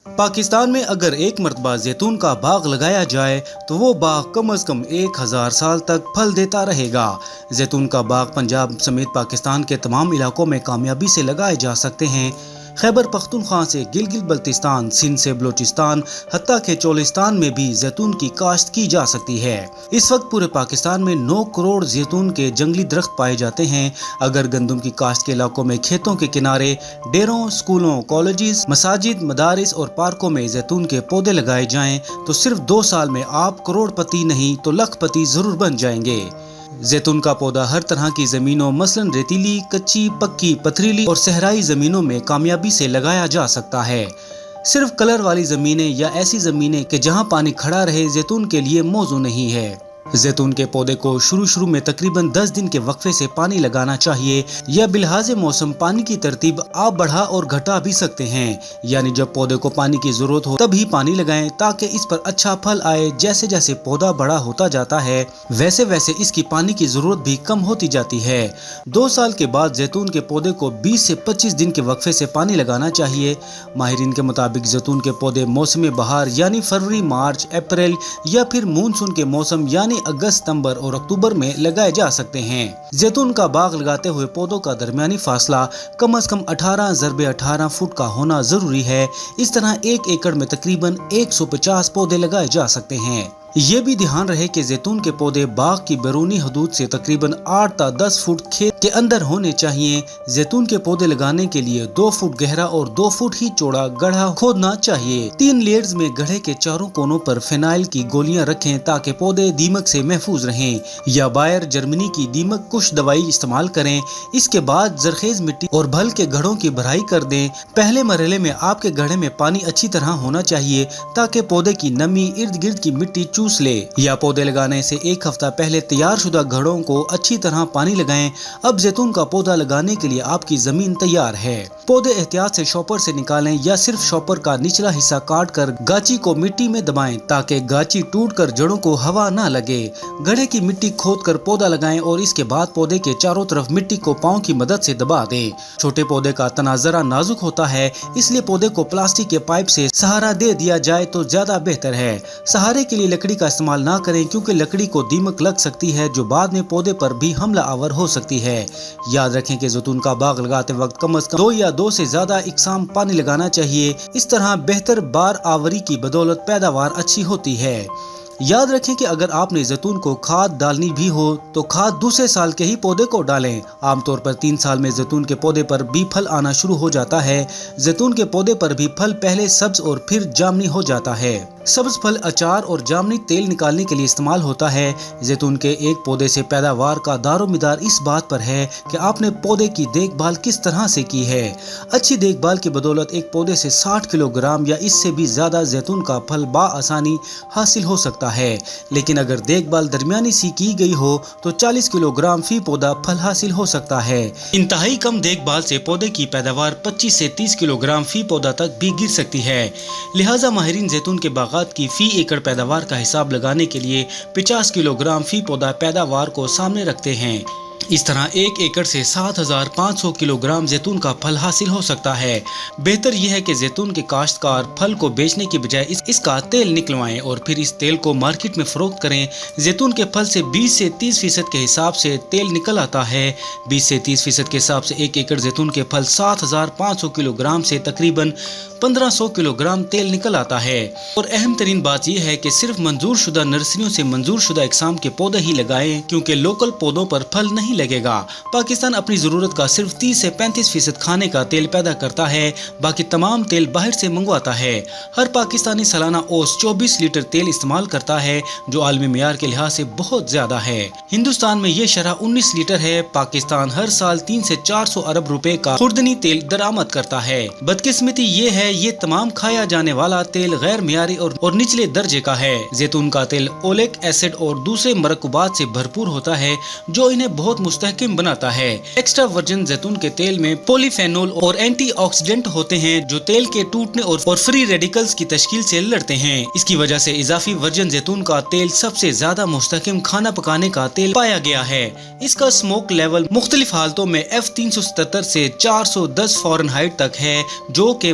پاکستان میں اگر ایک مرتبہ زیتون کا باغ لگایا جائے تو وہ باغ کم از کم 1000 سال تک پھل دیتا رہے گا۔ زیتون کا باغ پنجاب سمیت پاکستان کے تمام علاقوں میں کامیابی سے لگائے جا سکتے ہیں۔ خیبر پختونخوا سے گلگت بلتستان، سندھ سے بلوچستان، حتیٰ کہ چولستان میں بھی زیتون کی کاشت کی جا سکتی ہے۔ اس وقت پورے پاکستان میں 9 کروڑ زیتون کے جنگلی درخت پائے جاتے ہیں۔ اگر گندم کی کاشت کے علاقوں میں کھیتوں کے کنارے، ڈیروں، اسکولوں، کالجز، مساجد، مدارس اور پارکوں میں زیتون کے پودے لگائے جائیں تو صرف 2 سال میں آپ کروڑ پتی نہیں تو لاکھ پتی ضرور بن جائیں گے۔ زیتون کا پودا ہر طرح کی زمینوں مثلاً ریتیلی، کچی، پکی، پتھریلی اور صحرائی زمینوں میں کامیابی سے لگایا جا سکتا ہے۔ صرف کلر والی زمینیں یا ایسی زمینیں کہ جہاں پانی کھڑا رہے زیتون کے لیے موزوں نہیں ہے۔ زیتون کے پودے کو شروع میں تقریباً 10 دن کے وقفے سے پانی لگانا چاہیے، یا بلحاظ موسم پانی کی ترتیب آپ بڑھا اور گھٹا بھی سکتے ہیں، یعنی جب پودے کو پانی کی ضرورت ہو تب ہی پانی لگائیں تاکہ اس پر اچھا پھل آئے۔ جیسے جیسے پودا بڑا ہوتا جاتا ہے ویسے ویسے اس کی پانی کی ضرورت بھی کم ہوتی جاتی ہے۔ 2 سال کے بعد زیتون کے پودے کو 20 سے 25 دن کے وقفے سے پانی لگانا چاہیے۔ ماہرین کے مطابق زیتون کے پودے موسم بہار یعنی فروری، مارچ، اپریل یا پھر مونسون کے موسم یعنی اگست، ستمبر اور اکتوبر میں لگائے جا سکتے ہیں۔ زیتون کا باغ لگاتے ہوئے پودوں کا درمیانی فاصلہ کم از کم 18x18 فٹ کا ہونا ضروری ہے۔ اس طرح 1 ایکڑ میں تقریباً 150 پودے لگائے جا سکتے ہیں۔ یہ بھی دھیان رہے کہ زیتون کے پودے باغ کی بیرونی حدود سے تقریباً 8 تا 10 فٹ کھیت کے اندر ہونے چاہیے۔ زیتون کے پودے لگانے کے لیے 2 فٹ گہرا اور 2 فٹ ہی چوڑا گڑھا کھودنا چاہیے۔ 3 لیئرز میں گڑھے کے چاروں کونوں پر فینائل کی گولیاں رکھیں تاکہ پودے دیمک سے محفوظ رہیں، یا بائر جرمنی کی دیمک کش دوائی استعمال کریں۔ اس کے بعد زرخیز مٹی اور بھل کے گڑھوں کی بھرائی کر دیں۔ پہلے مرحلے میں آپ کے گڑھے میں پانی اچھی طرح ہونا چاہیے تاکہ پودے کی نمی ارد گرد کی مٹی چوس لے، یا پودے لگانے سے 1 ہفتہ پہلے تیار شدہ گھڑوں کو اچھی طرح پانی لگائیں۔ اب زیتون کا پودا لگانے کے لیے آپ کی زمین تیار ہے۔ پودے احتیاط سے شاپر سے نکالیں یا صرف شاپر کا نچلا حصہ کاٹ کر گاچی کو مٹی میں دبائیں تاکہ گاچی ٹوٹ کر جڑوں کو ہوا نہ لگے۔ گڑھے کی مٹی کھود کر پودا لگائیں اور اس کے بعد پودے کے چاروں طرف مٹی کو پاؤں کی مدد سے دبا دیں۔ چھوٹے پودے کا تنا ذرا نازک ہوتا ہے، اس لیے پودے کو پلاسٹک کے پائپ سے سہارا دے دیا جائے تو زیادہ بہتر ہے۔ سہارے کے لیے لکڑی کا استعمال نہ کریں کیونکہ لکڑی کو دیمک لگ سکتی ہے جو بعد میں پودے پر بھی حملہ آور ہو سکتی ہے۔ یاد رکھیں کہ زیتون کا باغ لگاتے وقت کم از کم 2 یا 2 سے زیادہ اقسام پانی لگانا چاہیے۔ اس طرح بہتر بار آوری کی بدولت پیداوار اچھی ہوتی ہے۔ یاد رکھیں کہ اگر آپ نے زیتون کو کھاد ڈالنی بھی ہو تو کھاد دوسرے سال کے ہی پودے کو ڈالیں۔ عام طور پر 3 سال میں زیتون کے پودے پر بھی پھل آنا شروع ہو جاتا ہے۔ زیتون کے پودے پر بھی پھل پہلے سبز اور پھر جامنی ہو جاتا ہے۔ سبز پھل اچار اور جامنی تیل نکالنے کے لیے استعمال ہوتا ہے۔ زیتون کے ایک پودے سے پیداوار کا دار و مدار اس بات پر ہے کہ آپ نے پودے کی دیکھ بھال کس طرح سے کی ہے۔ اچھی دیکھ بھال کی بدولت ایک پودے سے 60 کلو گرام یا اس سے بھی زیادہ زیتون کا پھل بآسانی حاصل ہو سکتا ہے، لیکن اگر دیکھ بھال درمیانی سی کی گئی ہو تو 40 کلو گرام فی پودا پھل حاصل ہو سکتا ہے۔ انتہائی کم دیکھ بھال سے پودے کی پیداوار 25 سے 30 کلو گرام فی پودا تک بھی گر سکتی ہے۔ لہٰذا ماہرین زیتون کے باغات کی فی ایکڑ پیداوار کا حساب لگانے کے لیے 50 کلو گرام فی پودا پیداوار کو سامنے رکھتے ہیں۔ اس طرح 1 ایکڑ سے 7500 کلو گرام زیتون کا پھل حاصل ہو سکتا ہے۔ بہتر یہ ہے کہ زیتون کے کاشتکار پھل کو بیچنے کی بجائے اس کا تیل نکلوائیں اور پھر اس تیل کو مارکیٹ میں فروخت کریں۔ زیتون کے پھل سے 20 سے 30% کے حساب سے تیل نکل آتا ہے۔ 20 سے 30% کے حساب سے 1 ایکڑ زیتون کے پھل 7500 کلو گرام سے تقریباً 1500 کلو گرام تیل نکل آتا ہے۔ اور اہم ترین بات یہ ہے کہ صرف منظور شدہ نرسریوں سے منظور شدہ اقسام کے پودے ہی لگائیں کیونکہ لوکل پودوں پر پھل نہیں لگے گا۔ پاکستان اپنی ضرورت کا صرف 30 سے 35% کھانے کا تیل پیدا کرتا ہے، باقی تمام تیل باہر سے منگواتا ہے۔ ہر پاکستانی سالانہ اوسط 24 لیٹر تیل استعمال کرتا ہے جو عالمی معیار کے لحاظ سے بہت زیادہ ہے۔ ہندوستان میں یہ شرح 19 لیٹر ہے۔ پاکستان ہر سال 300 سے 400 ارب روپے کا خوردنی تیل درآمد کرتا ہے۔ بدقسمتی یہ ہے یہ تمام کھایا جانے والا تیل غیر معیاری اور نچلے درجے کا ہے۔ زیتون کا تیل اولک ایسڈ اور دوسرے مرکبات سے بھرپور ہوتا ہے جو انہیں بہت مستحکم بناتا ہے۔ ایکسٹرا ورجن زیتون کے تیل میں پولی فینول اور اینٹی آکسیڈنٹ ہوتے ہیں جو تیل کے ٹوٹنے اور فری ریڈیکلز کی تشکیل سے لڑتے ہیں۔ اس کی وجہ سے اضافی ورجن زیتون کا تیل سب سے زیادہ مستحکم کھانا پکانے کا تیل پایا گیا ہے۔ اس کا اسموک لیول مختلف حالتوں میں F377 سے 410 فارنہائٹ تک ہے جو کہ